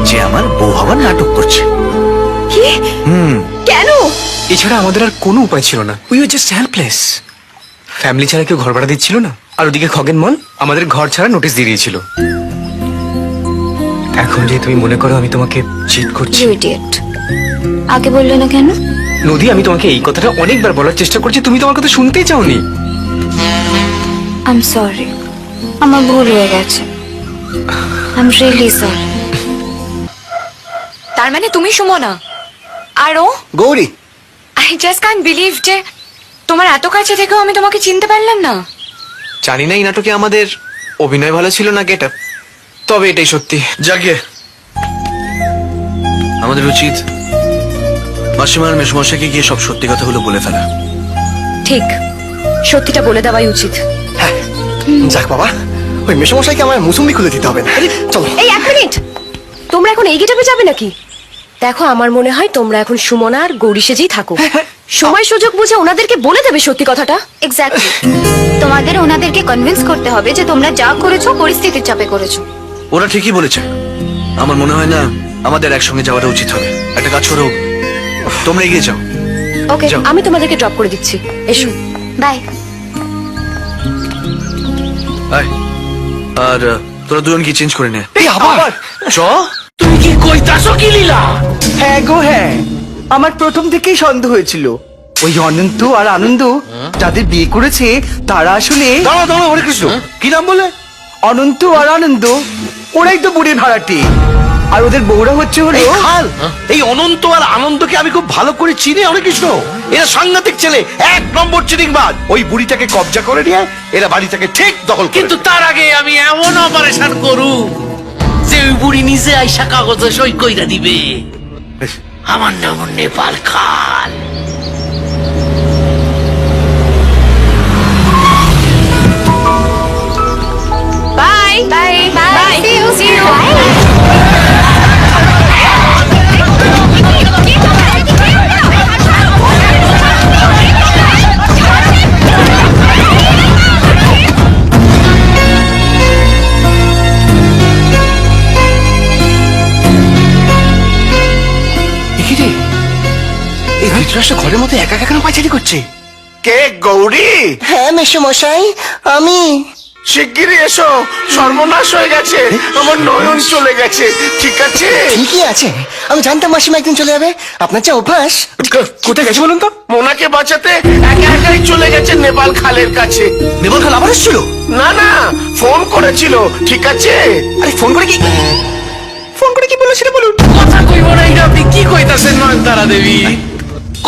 যে আমার বউ হওয়ার নাটক করছে। কি? কেন? এছাড়া আমাদের আর কোনো উপায় ছিল না। We were just helpless. Family ছাড়া কেউ ঘর ভাড়া দিচ্ছিল না, আর ওদিকে খগেন মল আমাদের ঘর ছাড়া নোটিশ দিয়ে দিয়েছিল। এখন যে তুমি মনে করো আমি তোমাকে চিট করছি। You idiot. আগে বললে না কেন? নদী, আমি তোমাকে এই কথাটা অনেকবার বলার চেষ্টা করছি, তুমি তোমার কথা শুনতেই চাওনি। আই এম সরি, আমার ভুল হয়ে গেছে। I am really sorry. তার মানে তুমি সুমনা আর ও Gauri. I just can't believe যে তোমার এত কাছে থেকেও আমি তোমাকে চিনতে পারলাম না। জানি না এই নাটকে আমাদের অভিনয় ভালো ছিল না গেট আপ, তবে এটাই সত্যি। যাকে আমাদের উচিত মাসিমার মেসমশাইকে গিয়ে সব সত্যি কথাগুলো বলে ফেলা। ঠিক, সত্যিটা বলে দেওয়াই উচিত। যাক বাবা, ওই মেসমশাইকে আমার মুসুম্বি খুলে দিতে হবে না। চলো। এই এক মিনিট, তোমরা এখন এই গেটাপে যাবে নাকি? দেখো, আমার মনে হয় তোমরা এখন সুমনা আর গৌরী সেজেই থাকো। সময় সুযোগ বুঝে ওনাদেরকে বলে দেবে সত্যি কথাটা। এক্স্যাক্টলি। তোমাদের ওনাদেরকে কনভিন্স করতে হবে যে তোমরা যা করেছো পরিস্থিতির চাপে করেছো। ওরা ঠিকই বলেছে। আমার মনে হয় না আমাদের একসঙ্গে যাওয়াটা উচিত হবে। একটা কাজ করো, তোমরা এগিয়ে যাও। ওকে, যাও। আমি তোমাদেরকে ড্রপ করে দিচ্ছি। এসো। বাই। আয়। আর তোরা দুজন কি চেঞ্জ করে নে। এই আবার চ। তুমি কি কইতাছো কি লীলা? হ্যাঁ গো হ্যাঁ, আমার প্রথম থেকেই সন্দেহ হয়েছিল ওই অনন্ত আর আনন্দ যাদের বিয়ে করেছে তারা আসলে দাঁড়া দাঁড়া, হরে কৃষ্ণ, কি নাম বলে? অনন্ত আর আনন্দ, ওরাই তো বুড়ির ভাড়াটি। আর ওদের বউরা হচ্ছে হলো এই খাল, এই অনন্ত আর আনন্দকে আমি খুব ভালো করে চিনি হরে কৃষ্ণ। এরা সাংঘাতিক ছেলে, এক নম্বর চিটিংবাজ। ওই বুড়িটাকে কবজা করে নিয়ে এরা বাড়িটাকে ঠিক দখল করে কিন্তু নেবে। তার আগে আমি এমন অপারেশন করু যে ওই বুড়ি নিজে আইসা কাগজে সই কইরা দিবে। আমার নাম নেপাল খাল। Bye bye bye, see you. এই ধৃতরাষ্ট্র ঘরের মধ্যে একা একা কেন পায়চারি করছে? কে গৌরী? হ্যাঁ মেসমশাই, আমি। শিগগিরই এসো, সর্বনাশ হয়ে গেছে, আমার নয়ন চলে গেছে। ঠিক আছে? ঠিকই আছে, আমি জানতাম মাসিমা একদিন চলে যাবে। আপনার যা অভ্যাস। কোথায় গেছে বলুন তো? মোনাকে বাঁচাতে একা একাই চলে গেছে নেপাল খালের কাছে। নেপাল খাল আবার এসেছিল? না না, ফোন করেছিল। ঠিক আছে? আরে ফোন করে কি বললো সেটা বলুন। কথা কইব না, এটা আপনি কি কইতাছেন নয়নতারা দেবী?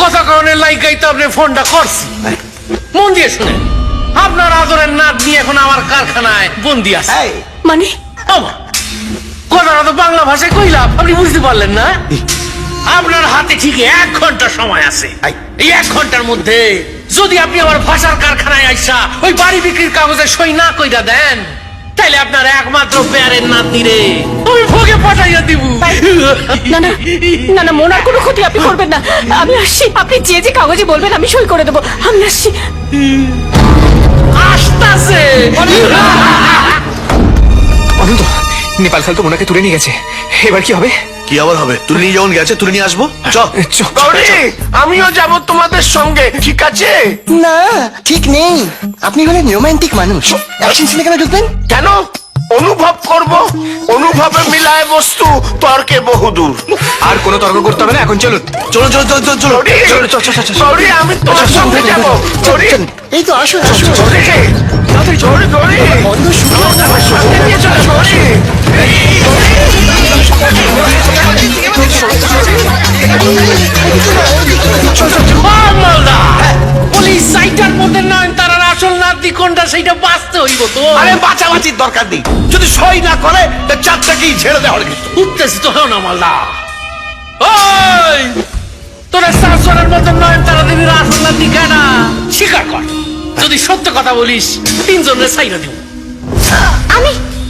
কথা কারণের লাইকাই তো আপনি ফোনটা করছি। মন দিয়ে শুনেন, আপনার আদরের নাত নিয়ে এখন আমার কারখানায় বন্দি আছে। মানে আমা, কথাটা তো বাংলা ভাষায় কইলাম, আপনি বুঝতে পারলেন না? আপনার হাতে ঠিক 1 ঘন্টা সময় আছে। এই 1 ঘন্টার মধ্যে যদি আপনি আমার ভাষার কারখানায় আইসা ওই বাড়ি বিক্রির কাগজে সই না কইরা দেন, তাইলে আপনার একমাত্র পেয়ারের নাতনি রে আমি ভোগে পাঠাইয়া দিব। না না না না, মোনার কোনো ক্ষতি আপনি করবেন না। আমি আসছি, আপনি যে যে কাগজে বলবেন আমি সই করে দেবো। আমি আসছি। আসতাছে। অনন্ত, নেপাল খাল তো ওনাকে তুলে নিয়ে গেছে, এবার কি হবে? কি আবার হবে? তুলে নিয়ে যখন গেছে তুলে নিয়ে আসবো। চ। গৌরী, আমিও যাব তোমাদের সঙ্গে। ঠিক আছে? না, ঠিক নেই। আপনি হলেন রোমান্টিক মানুষ, অ্যাকশন সিনে কেন ঢুকবেন? কেন? অনুভব করব। অনুভবে মিলায় বস্তু, তর্কে বহুদূর। আর কোনো তর্ক করতে হবে না, এখন চলুন। চলো চলো চলো চলো চলো। গৌরী, গৌরী, আমি তোমার সঙ্গে যাব। গৌরী, এই তো আসুন আসুন। গৌরী, গৌরী, গৌরী, বন্ধ শুরু। আমার সঙ্গে নিয়ে চলো, গৌরী। পুলিশ সাইটার মধ্যে নয়নতারার আসল নাতনি কোনটা সেইটা বাঁচতে হইব তো। আরে বাঁচাবাচির দরকার নেই, যদি সই না করে তা চারটাকেই ছেড়ে দেওয়া হলে। উঠতেছি তো না মালদা। ওই তোরা শাসনের মধ্যে নয়নতারা দেবীর আসল নাতনি কেনা স্বীকার কর। যদি সত্য কথা বলিস 3 জনের সাইরা দিব।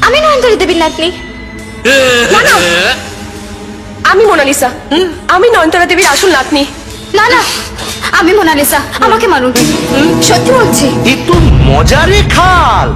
আমি নয়নতারা দেবীর নাতনি। আমি মোনালিসা। আমি নয়নতারা দেবীর আসল নাতনি। না না, আমি মোনালিসা, আমাকে মানুন। সত্যি বলছি। এ তো মজারে খাল।